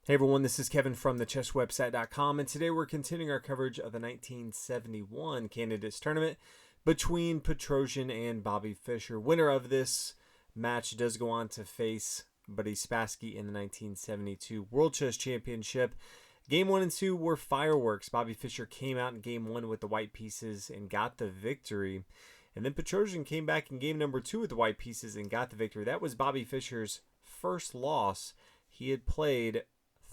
Hey everyone, this is Kevin from thechesswebsite.com, and today we're continuing our coverage of the 1971 Candidates Tournament between Petrosian and Bobby Fischer. Winner of this match does go on to face Buddy Spassky in the 1972 World Chess Championship. Game 1 and 2 were fireworks. Bobby Fischer came out in Game 1 with the white pieces and got the victory. And then Petrosian came back in Game number 2 with the white pieces and got the victory. That was Bobby Fischer's first loss. He had played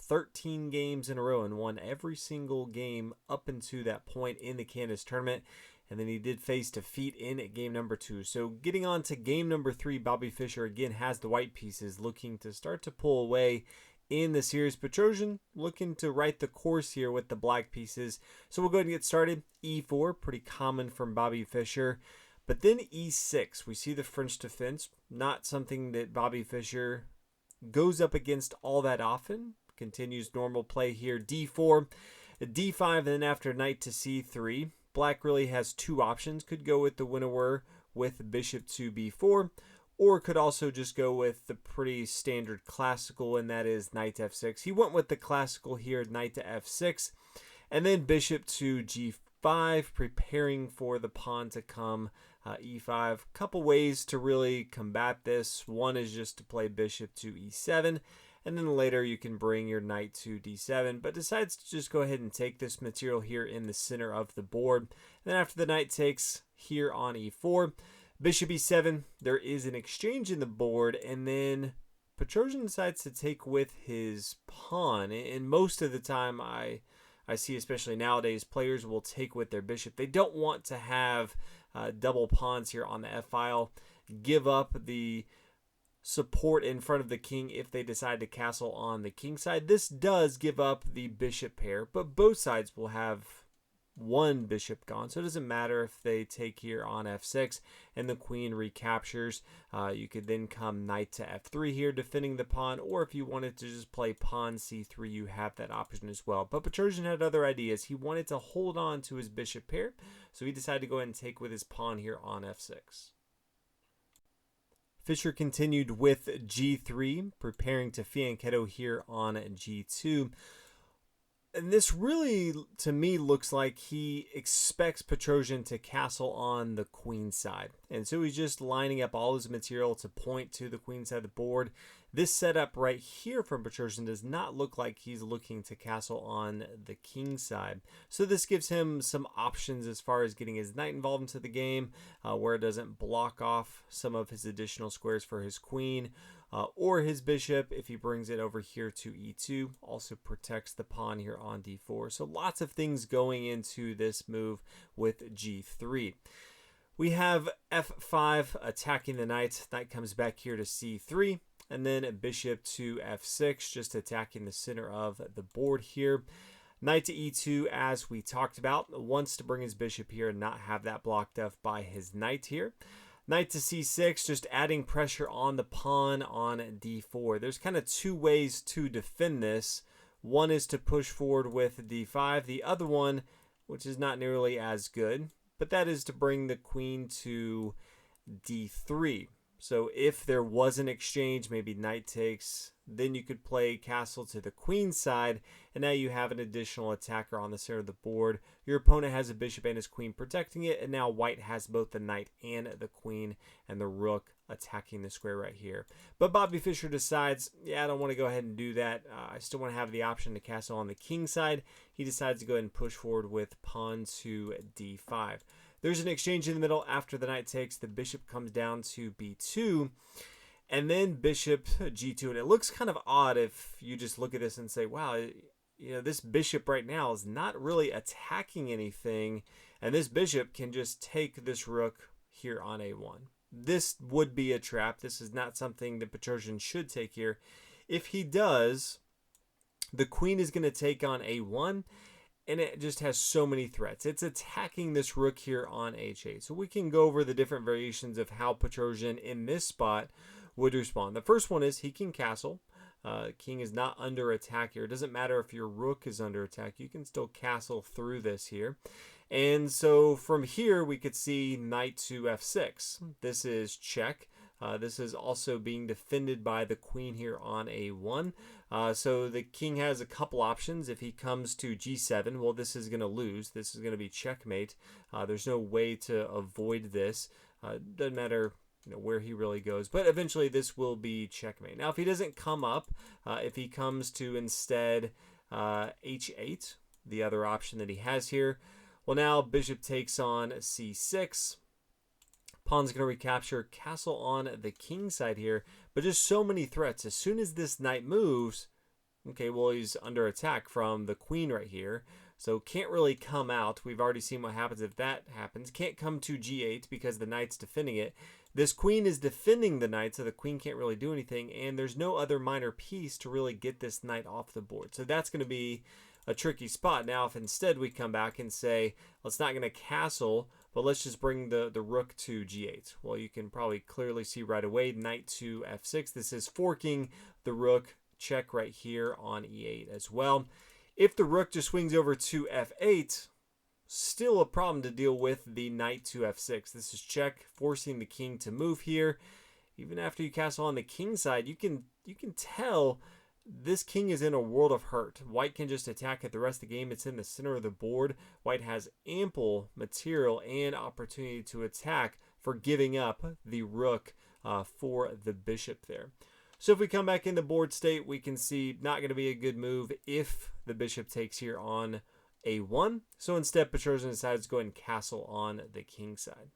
13 games in a row and won every single game up until that point in the Candidates tournament. And then he did face defeat in game number 2. So getting on to game number 3, Bobby Fischer again has the white pieces, looking to start to pull away in the series. Petrosian looking to right the course here with the black pieces. So we'll go ahead and get started. E4, pretty common from Bobby Fischer. But then E6, we see the French defense, not something that Bobby Fischer goes up against all that often. Continues normal play here. D4, D5, and then after knight to C3. Black really has two options. Could go with the winner with bishop to B4, or could also just go with the pretty standard classical, and that is knight to F6. He went with the classical here, knight to F6, and then bishop to G5, preparing for the pawn to come E5. Couple ways to really combat this. One is just to play bishop to E7, and then later you can bring your knight to D7, but decides to just go ahead and take this material here in the center of the board. And then after the knight takes here on E4, bishop E7, there is an exchange in the board, and then Petrosian decides to take with his pawn. And most of the time I see, especially nowadays, players will take with their bishop. They don't want to have double pawns here on the F-file, give up the support in front of the king if they decide to castle on the king side. This does give up the bishop pair, but both sides will have one bishop gone, so it doesn't matter if they take here on F6 and the queen recaptures. You could then come knight to F3 here, defending the pawn, or if you wanted to just play pawn C3, you have that option as well. But Petrosian had other ideas. He wanted to hold on to his bishop pair, so he decided to go ahead and take with his pawn here on F6. Fischer continued with G3, preparing to fianchetto here on G2. And this really, to me, looks like he expects Petrosian to castle on the queen side. And so he's just lining up all his material to point to the queen side of the board. This setup right here from Petrosian does not look like he's looking to castle on the king side. So this gives him some options as far as getting his knight involved into the game, where it doesn't block off some of his additional squares for his queen. Or his bishop, if he brings it over here to E2, also protects the pawn here on D4. So lots of things going into this move with G3. We have F5 attacking the knight. Knight comes back here to C3. And then bishop to F6, just attacking the center of the board here. Knight to E2, as we talked about, wants to bring his bishop here and not have that blocked off by his knight here. Knight to C6, just adding pressure on the pawn on D4. There's kind of two ways to defend this. One is to push forward with D5. The other one, which is not nearly as good, but that is to bring the queen to D3. So if there was an exchange, maybe knight takes, then you could play castle to the queen side, and now you have an additional attacker on the center of the board. Your opponent has a bishop and his queen protecting it, and now white has both the knight and the queen and the rook attacking the square right here. But Bobby Fischer decides, yeah, I don't want to go ahead and do that. I still want to have the option to castle on the king side. He decides to go ahead and push forward with pawn to D5. There's an exchange in the middle. After the knight takes, the bishop comes down to B2, and then bishop G2. And it looks kind of odd if you just look at this and say, wow, you know, this bishop right now is not really attacking anything, and this bishop can just take this rook here on A1. This would be a trap. This is not something that Petrosian should take here. If he does, the queen is going to take on A1, and it just has so many threats. It's attacking this rook here on H8. So we can go over the different variations of how Petrosian in this spot would respond. The first one is he can castle. King is not under attack here. It doesn't matter if your rook is under attack. You can still castle through this here. And so from here, we could see knight to F6. This is check. This is also being defended by the queen here on a1. So the king has a couple options. If he comes to g7, well, this is going to lose. This is going to be checkmate. There's no way to avoid this. Doesn't matter where he really goes, but eventually this will be checkmate. Now, if he doesn't come up, if he comes to instead h8, the other option that he has here, well, now bishop takes on c6. Pawn's going to recapture, castle on the king side here, but just so many threats. As soon as this knight moves, okay, well, he's under attack from the queen right here, so can't really come out. We've already seen what happens if that happens. Can't come to g8 because the knight's defending it. This queen is defending the knight, so the queen can't really do anything, and there's no other minor piece to really get this knight off the board. So that's going to be a tricky spot. Now, if instead we come back and say, let's not going to castle, but let's just bring the rook to g8. Well, you can probably clearly see right away, knight to f6. This is forking the rook, check right here on e8 as well. If the rook just swings over to f8, still a problem to deal with the knight to f6. This is check, forcing the king to move here. Even after you castle on the king side, you can tell this king is in a world of hurt. White can just attack it the rest of the game. It's in the center of the board. White has ample material and opportunity to attack for giving up the rook for the bishop there. So if we come back into board state, we can see not going to be a good move if the bishop takes here on a1. So instead, Petrosian decides to go and castle on the king side.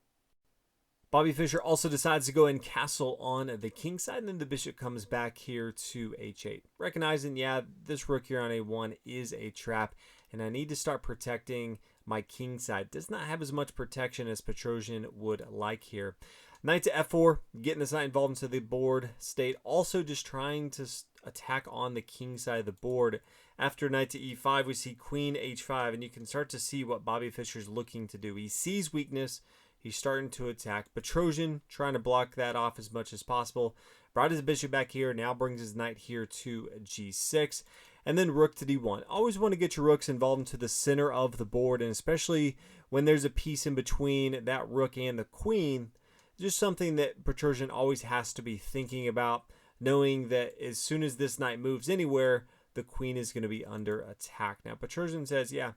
Bobby Fischer also decides to go and castle on the king side, and then the bishop comes back here to h8. Recognizing, yeah, this rook here on a1 is a trap, and I need to start protecting my king side. Does not have as much protection as Petrosian would like here. Knight to f4, getting this knight involved into the board state. Also just trying to attack on the king side of the board. After knight to e5, we see queen h5, and you can start to see what Bobby Fischer's looking to do. He sees weakness. He's starting to attack. Petrosian trying to block that off as much as possible. Brought his bishop back here. Now brings his knight here to g6. And then rook to d1. Always want to get your rooks involved into the center of the board. And especially when there's a piece in between that rook and the queen. Just something that Petrosian always has to be thinking about. Knowing that as soon as this knight moves anywhere, the queen is going to be under attack. Now Petrosian says, yeah,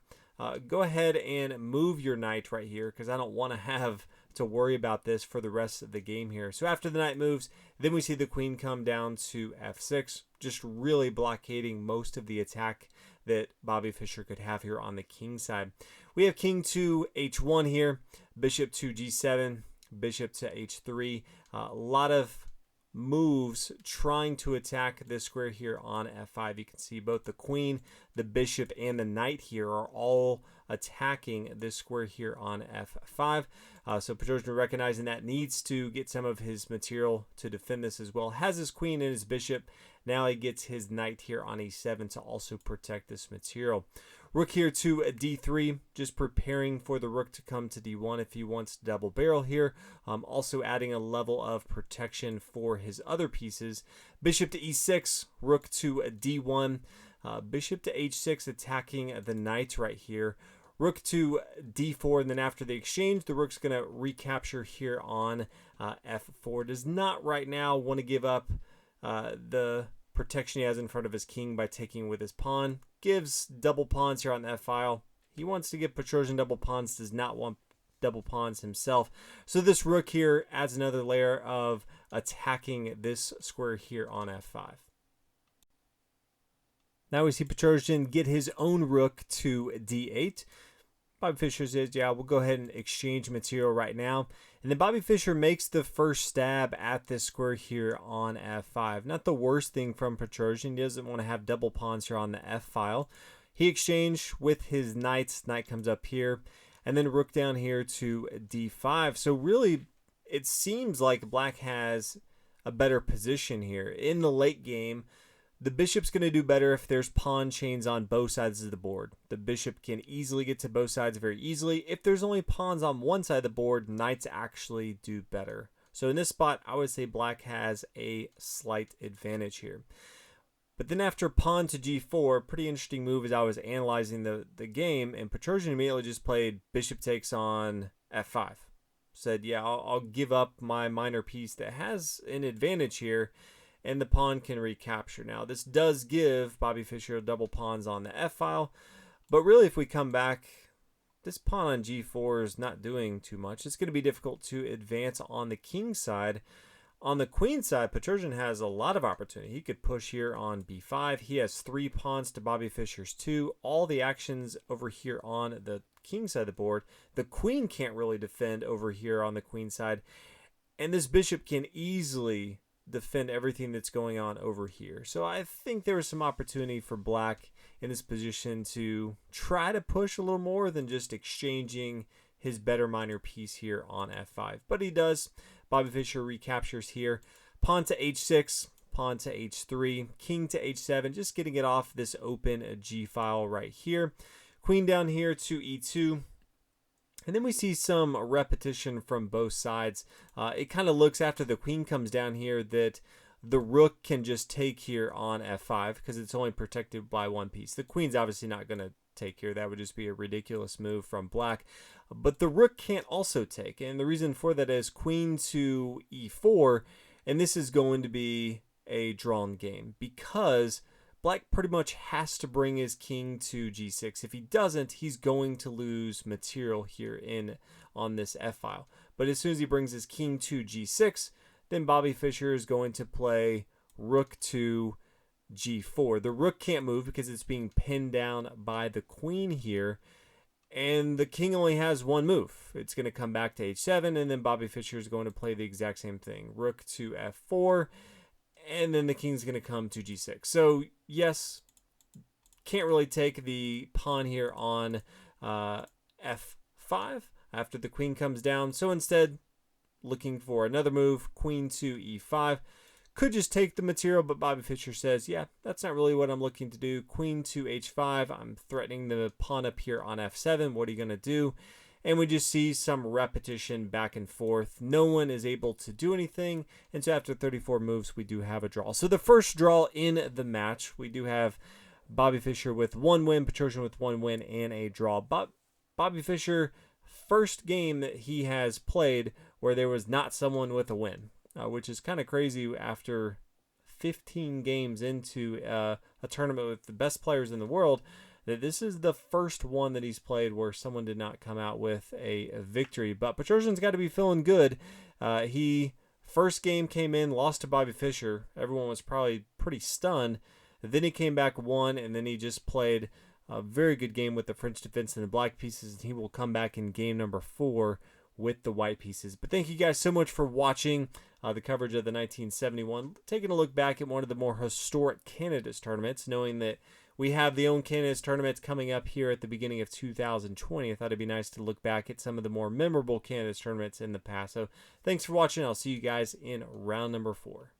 go ahead and move your knight right here because I don't want to have to worry about this for the rest of the game here. So after the knight moves, then we see the queen come down to f6, just really blockading most of the attack that Bobby Fischer could have here on the king side. We have king to h1 here, bishop to g7, bishop to h3. A lot of moves trying to attack this square here on f5. You can see both the queen, the bishop, and the knight here are all attacking this square here on f5. So Petrosian, recognizing that, needs to get some of his material to defend this as well. Has his queen and his bishop. Now he gets his knight here on e7 to also protect this material. Rook here to d3, just preparing for the rook to come to d1 if he wants to double barrel here. Also adding a level of protection for his other pieces. Bishop to e6, rook to d1, bishop to h6, attacking the knight right here. Rook to d4, and then after the exchange, the rook's going to recapture here on f4. Does not right now want to give up the protection he has in front of his king by taking with his pawn. Gives double pawns here on the f-file. He wants to give Petrosian double pawns, does not want double pawns himself. So this rook here adds another layer of attacking this square here on f5. Now we see Petrosian get his own rook to d8. Bobby Fischer says, yeah, we'll go ahead and exchange material right now. And then Bobby Fischer makes the first stab at this square here on f5. Not the worst thing from Petrosian. He doesn't want to have double pawns here on the f-file. He exchanged with his knights. Knight comes up here. And then rook down here to d5. So really, it seems like black has a better position here. In the late game, the bishop's going to do better if there's pawn chains on both sides of the board. The bishop can easily get to both sides very easily. If there's only pawns on one side of the board, knights actually do better. So in this spot, I would say black has a slight advantage here. But then after pawn to g4, pretty interesting move as I was analyzing the game, and Petrosian immediately just played bishop takes on f5. said, yeah, I'll give up my minor piece that has an advantage here, and the pawn can recapture. Now, this does give Bobby Fischer double pawns on the f-file, but really if we come back, this pawn on g4 is not doing too much. It's going to be difficult to advance on the king side. On the queen side, Petrosian has a lot of opportunity. He could push here on b5. He has 3 pawns to Bobby Fischer's 2. All the actions over here on the king side of the board. The queen can't really defend over here on the queen side. And this bishop can easily defend everything that's going on over here. So I think there was some opportunity for black in this position to try to push a little more than just exchanging his better minor piece here on f5. But he does. Bobby Fischer recaptures here. Pawn to h6, pawn to h3, king to h7, just getting it off this open g file right here. Queen down here to e2. And then we see some repetition from both sides. It kind of looks after the queen comes down here that the rook can just take here on f5 because it's only protected by one piece. The queen's obviously not going to take here. That would just be a ridiculous move from black. But the rook can't also take. And the reason for that is queen to e4. And this is going to be a drawn game because black pretty much has to bring his king to g6. If he doesn't, he's going to lose material here on this f-file. But as soon as he brings his king to g6, then Bobby Fischer is going to play rook to g4. The rook can't move because it's being pinned down by the queen here. And the king only has one move. It's going to come back to h7, and then Bobby Fischer is going to play the exact same thing. Rook to f4, and then the king's going to come to g6. So, yes, can't really take the pawn here on f5 after the queen comes down. So instead, looking for another move, queen to e5. Could just take the material, but Bobby Fischer says, yeah, that's not really what I'm looking to do. Queen to h5. I'm threatening the pawn up here on f7. What are you going to do? And we just see some repetition back and forth. No one is able to do anything. And so after 34 moves, we do have a draw. So the first draw in the match, we do have Bobby Fischer with 1 win, Petrosian with 1 win, and a draw. But Bobby Fischer, first game that he has played where there was not someone with a win. Which is kind of crazy after 15 games into a tournament with the best players in the world, that this is the first one that he's played where someone did not come out with a victory. But Petrosian's got to be feeling good. He first game came in, lost to Bobby Fischer. Everyone was probably pretty stunned. Then he came back, won, and then he just played a very good game with the French defense and the black pieces. And he will come back in game number 4 with the white pieces. But thank you guys so much for watching the coverage of the 1971. Taking a look back at one of the more historic Canada's tournaments, knowing that we have the own Canada's tournaments coming up here at the beginning of 2020. I thought it'd be nice to look back at some of the more memorable Canada's tournaments in the past. So thanks for watching. I'll see you guys in round number 4.